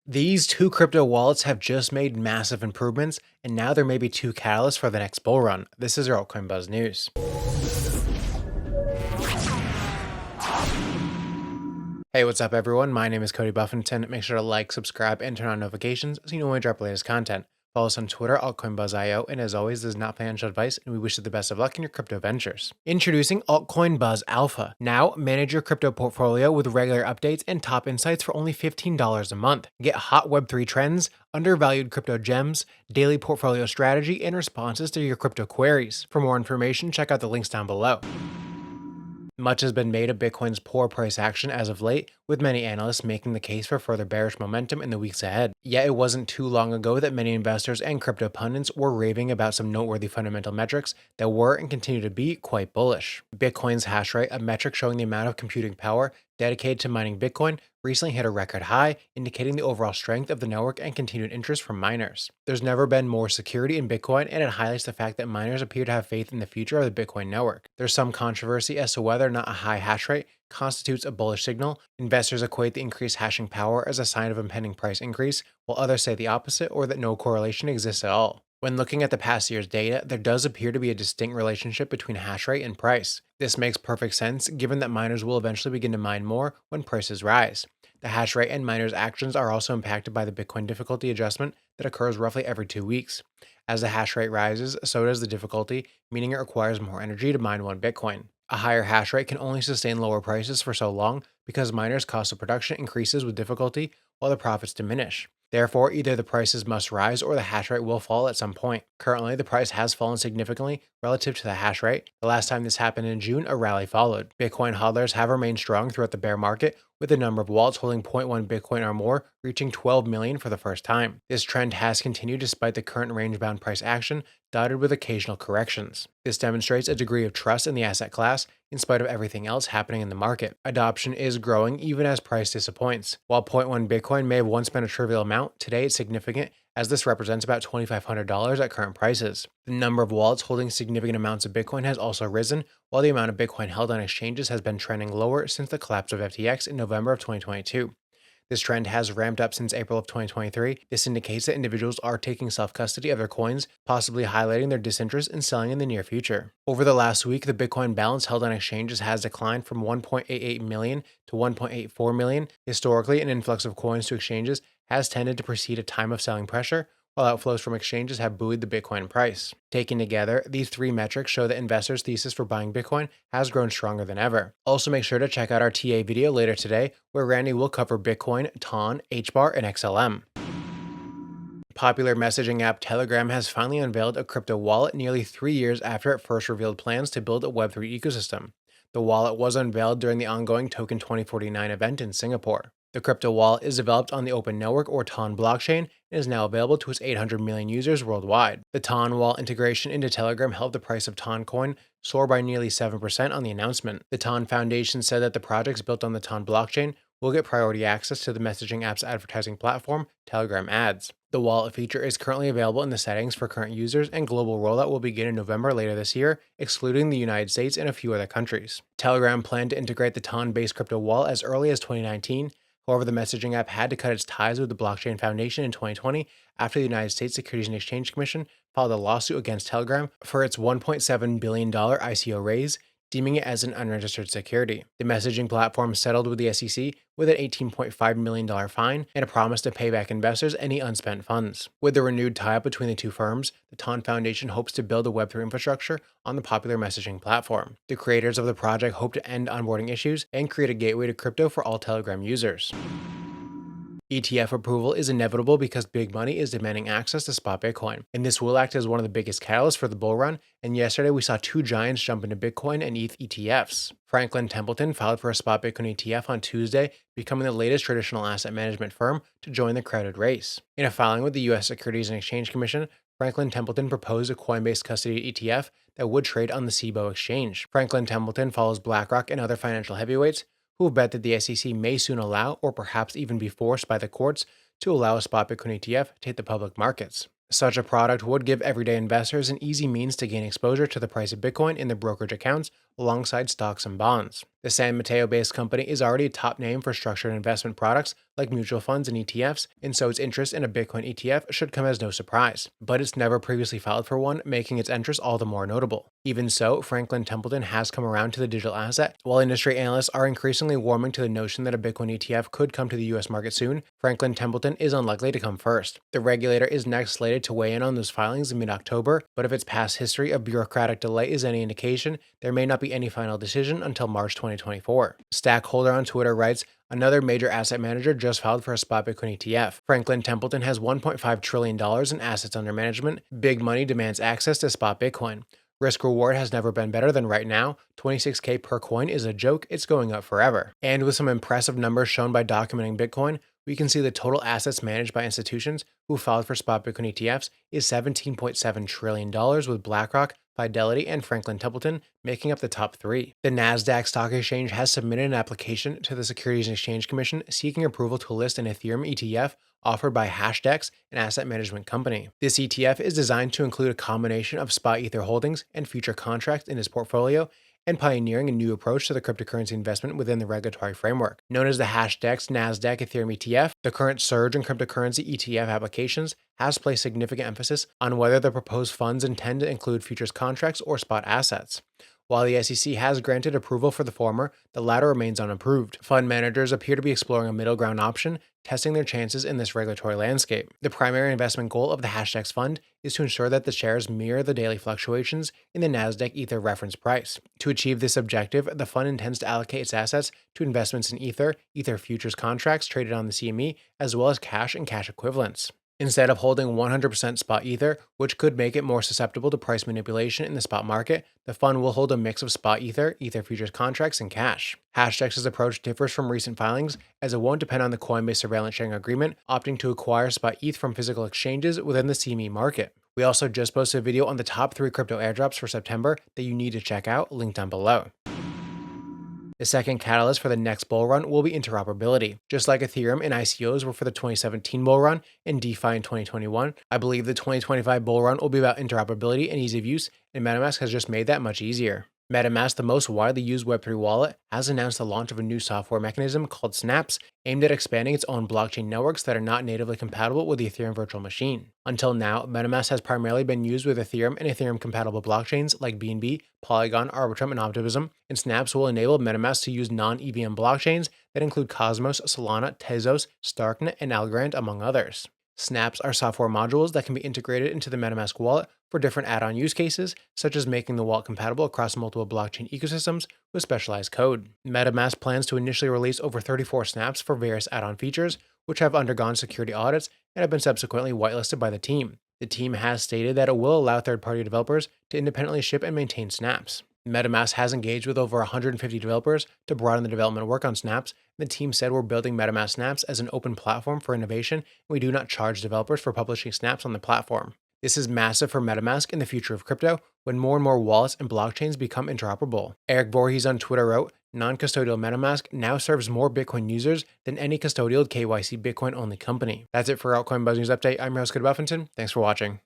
These two crypto wallets have just made massive improvements, and now there may be two catalysts for the next bull run. This is your Altcoin Buzz News. Hey, what's up everyone? My name is Cody Buffington. Make sure to like, subscribe, and turn on notifications so you know when I drop the latest content. Follow us on Twitter, AltcoinBuzzIO, and as always, this is not financial advice, and we wish you the best of luck in your crypto ventures. Introducing Altcoin Buzz Alpha. Now, manage your crypto portfolio with regular updates and top insights for only $15 a month. Get hot Web3 trends, undervalued crypto gems, daily portfolio strategy, and responses to your crypto queries. For more information, check out the links down below. Much has been made of Bitcoin's poor price action as of late, with many analysts making the case for further bearish momentum in the weeks ahead. Yet it wasn't too long ago that many investors and crypto pundits were raving about some noteworthy fundamental metrics that were and continue to be quite bullish. Bitcoin's hash rate, a metric showing the amount of computing power dedicated to mining Bitcoin, recently hit a record high, indicating the overall strength of the network and continued interest from miners. There's never been more security in Bitcoin, and it highlights the fact that miners appear to have faith in the future of the Bitcoin network. There's some controversy as to whether or not a high hash rate constitutes a bullish signal. Investors equate the increased hashing power as a sign of impending price increase, while others say the opposite or that no correlation exists at all. When looking at the past year's data, there does appear to be a distinct relationship between hash rate and price. This makes perfect sense given that miners will eventually begin to mine more when prices rise. The hash rate and miners' actions are also impacted by the Bitcoin difficulty adjustment that occurs roughly every 2 weeks. As the hash rate rises, so does the difficulty, meaning it requires more energy to mine one Bitcoin. A higher hash rate can only sustain lower prices for so long because miners' cost of production increases with difficulty while the profits diminish. Therefore, either the prices must rise or the hash rate will fall at some point. Currently, the price has fallen significantly relative to the hash rate. The last time this happened in June, a rally followed. Bitcoin hodlers have remained strong throughout the bear market, with the number of wallets holding 0.1 Bitcoin or more reaching 12 million for the first time. This trend has continued despite the current range-bound price action, dotted with occasional corrections. This demonstrates a degree of trust in the asset class in spite of everything else happening in the market. Adoption is growing even as price disappoints. While 0.1 Bitcoin may have once been a trivial amount, today it's significant as this represents about $2,500 at current prices. The number of wallets holding significant amounts of Bitcoin has also risen, while the amount of Bitcoin held on exchanges has been trending lower since the collapse of FTX in November of 2022. This trend has ramped up since April of 2023. This indicates that individuals are taking self-custody of their coins, possibly highlighting their disinterest in selling in the near future. Over the last week, the Bitcoin balance held on exchanges has declined from 1.88 million to 1.84 million. Historically, an influx of coins to exchanges has tended to precede a time of selling pressure, while outflows from exchanges have buoyed the Bitcoin price. Taken together, these three metrics show that investors' thesis for buying Bitcoin has grown stronger than ever. Also, make sure to check out our TA video later today, where Randy will cover Bitcoin, TON, HBAR, and XLM. Popular messaging app Telegram has finally unveiled a crypto wallet nearly 3 years after it first revealed plans to build a Web3 ecosystem. The wallet was unveiled during the ongoing Token 2049 event in Singapore. The crypto wallet is developed on the Open Network or TON blockchain and is now available to its 800 million users worldwide. The TON wallet integration into Telegram helped the price of TON coin soar by nearly 7% on the announcement. The TON Foundation said that the projects built on the TON blockchain will get priority access to the messaging app's advertising platform, Telegram Ads. The wallet feature is currently available in the settings for current users, and global rollout will begin in November later this year, excluding the United States and a few other countries. Telegram planned to integrate the TON-based crypto wallet as early as 2019. However, the messaging app had to cut its ties with the Blockchain Foundation in 2020 after the United States Securities and Exchange Commission filed a lawsuit against Telegram for its $1.7 billion ICO raise, deeming it as an unregistered security. The messaging platform settled with the SEC with an $18.5 million fine and a promise to pay back investors any unspent funds. With the renewed tie-up between the two firms, the TON Foundation hopes to build a Web3 infrastructure on the popular messaging platform. The creators of the project hope to end onboarding issues and create a gateway to crypto for all Telegram users. ETF approval is inevitable because big money is demanding access to spot Bitcoin, and this will act as one of the biggest catalysts for the bull run. And yesterday we saw two giants jump into Bitcoin and ETH ETFs. Franklin Templeton filed for a spot Bitcoin ETF on Tuesday, becoming the latest traditional asset management firm to join the crowded race. In a filing with the U.S. Securities and Exchange Commission, Franklin Templeton proposed a Coinbase custody ETF that would trade on the CBOE exchange. Franklin Templeton follows BlackRock and other financial heavyweights who have bet that the SEC may soon allow, or perhaps even be forced by the courts, to allow a spot Bitcoin ETF to hit the public markets. Such a product would give everyday investors an easy means to gain exposure to the price of Bitcoin in their brokerage accounts alongside stocks and bonds. The San Mateo-based company is already a top name for structured investment products like mutual funds and ETFs, and so its interest in a Bitcoin ETF should come as no surprise. But it's never previously filed for one, making its entrance all the more notable. Even so, Franklin Templeton has come around to the digital asset. While industry analysts are increasingly warming to the notion that a Bitcoin ETF could come to the US market soon, Franklin Templeton is unlikely to come first. The regulator is next slated to weigh in on those filings in mid-October, but if its past history of bureaucratic delay is any indication, there may not be any final decision until March 2024. Stackholder on Twitter writes, another major asset manager just filed for a spot Bitcoin ETF. Franklin Templeton has $1.5 trillion in assets under management. Big money demands access to spot Bitcoin. Risk reward has never been better than right now. 26K per coin is a joke, it's going up forever. And with some impressive numbers shown by documenting Bitcoin, we can see the total assets managed by institutions who filed for spot Bitcoin ETFs is $17.7 trillion, with BlackRock, Fidelity, and Franklin Templeton making up the top three. The Nasdaq Stock Exchange has submitted an application to the Securities and Exchange Commission seeking approval to list an Ethereum ETF offered by Hashdex, an asset management company. This ETF is designed to include a combination of spot Ether holdings and future contracts in its portfolio, and pioneering a new approach to the cryptocurrency investment within the regulatory framework. Known as the Hashdex Nasdaq Ethereum ETF, the current surge in cryptocurrency ETF applications has placed significant emphasis on whether the proposed funds intend to include futures contracts or spot assets. While the SEC has granted approval for the former, the latter remains unapproved. Fund managers appear to be exploring a middle ground option, testing their chances in this regulatory landscape. The primary investment goal of the Hashdex fund is to ensure that the shares mirror the daily fluctuations in the Nasdaq Ether reference price. To achieve this objective, the fund intends to allocate its assets to investments in Ether futures contracts traded on the CME, as well as cash and cash equivalents. Instead of holding 100% spot Ether, which could make it more susceptible to price manipulation in the spot market, the fund will hold a mix of spot Ether futures contracts, and cash. Hashdex's approach differs from recent filings, as it won't depend on the Coinbase surveillance sharing agreement, opting to acquire spot ETH from physical exchanges within the CME market. We also just posted a video on the top 3 crypto airdrops for September that you need to check out, linked down below. The second catalyst for the next bull run will be interoperability. Just like Ethereum and ICOs were for the 2017 bull run and DeFi in 2021, I believe the 2025 bull run will be about interoperability and ease of use, and Metamask has just made that much easier. Metamask, the most widely used Web3 wallet, has announced the launch of a new software mechanism called Snaps, aimed at expanding its own blockchain networks that are not natively compatible with the Ethereum virtual machine. Until now, Metamask has primarily been used with Ethereum and Ethereum-compatible blockchains like BNB, Polygon, Arbitrum, and Optimism, and Snaps will enable Metamask to use non-EVM blockchains that include Cosmos, Solana, Tezos, Starknet, and Algorand, among others. Snaps are software modules that can be integrated into the Metamask wallet for different add-on use cases, such as making the wallet compatible across multiple blockchain ecosystems with specialized code. Metamask plans to initially release over 34 snaps for various add-on features, which have undergone security audits and have been subsequently whitelisted by the team. The team has stated that it will allow third-party developers to independently ship and maintain snaps. Metamask has engaged with over 150 developers to broaden the development work on Snaps. The team said, we're building Metamask Snaps as an open platform for innovation, and we do not charge developers for publishing snaps on the platform. This is massive for Metamask in the future of crypto, when more and more wallets and blockchains become interoperable. Eric Voorhees on Twitter wrote, non-custodial Metamask now serves more Bitcoin users than any custodial KYC Bitcoin-only company. That's it for Altcoin Buzz News Update. I'm your host, Cody Buffington. Thanks for watching.